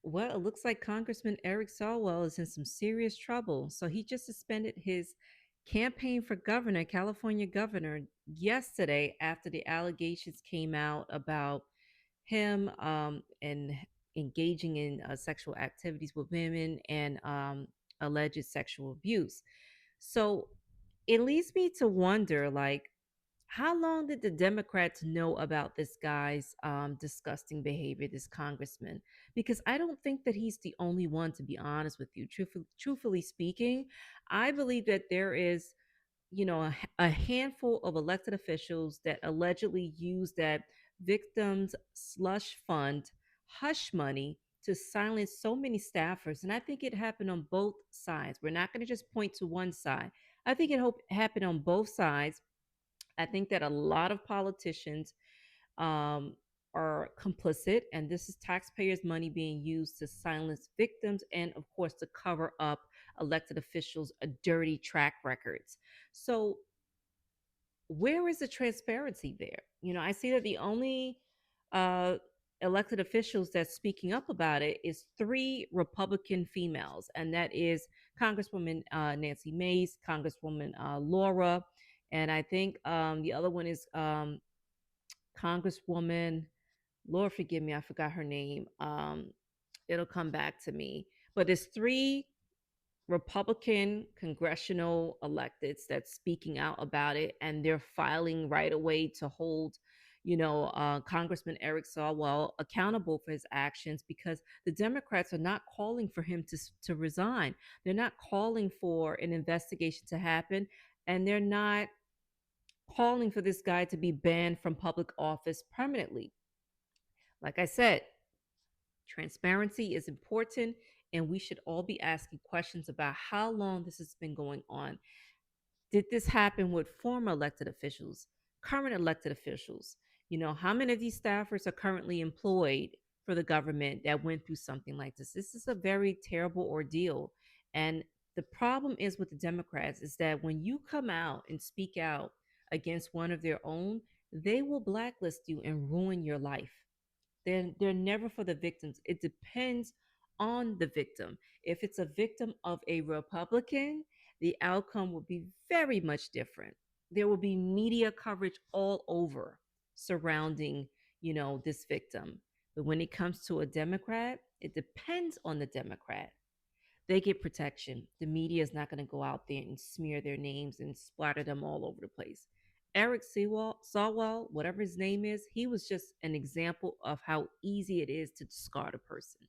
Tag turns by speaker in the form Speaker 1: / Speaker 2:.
Speaker 1: Well, it looks like Congressman Eric Swalwell is in some serious trouble. So he just suspended his campaign for governor, California governor, yesterday after the allegations came out about him and engaging in sexual activities with women and alleged sexual abuse. So it leads me to wonder, like, how long did the Democrats know about this guy's disgusting behavior, this congressman? Because I don't think that he's the only one, to be honest with you. Truthfully speaking, I believe that there is, a handful of elected officials that allegedly use that victims slush fund hush money to silence so many staffers. And I think it happened on both sides. We're not going to just point to one side. I think it happened on both sides. I think that a lot of politicians um, are complicit, and this is taxpayers' money being used to silence victims and, of course, to cover up elected officials' dirty track records. So, where is the transparency there? I see that the only uh, elected officials that's speaking up about it is three Republican females, and that is Congresswoman Nancy Mace, Congresswoman Laura, and I think the other one is Congresswoman. Lord forgive me, I forgot her name. It'll come back to me. But there's three Republican congressional electeds that's speaking out about it, and they're filing right away to hold, Congressman Eric Swalwell accountable for his actions because the Democrats are not calling for him to resign. They're not calling for an investigation to happen, and they're not calling for this guy to be banned from public office permanently. Like I said, transparency is important, and we should all be asking questions about how long this has been going on. Did this happen with former elected officials, current elected officials? How many of these staffers are currently employed for the government that went through something like this? This is a very terrible ordeal. And the problem is with the Democrats is that when you come out and speak out against one of their own, they will blacklist you and ruin your life. They're never for the victims. It depends on the victim. If it's a victim of a Republican, the outcome will be very much different. There will be media coverage all over surrounding, this victim. But when it comes to a Democrat, it depends on the Democrat. They get protection. The media is not going to go out there and smear their names and splatter them all over the place. Eric Sawwell, whatever his name is, he was just an example of how easy it is to discard a person.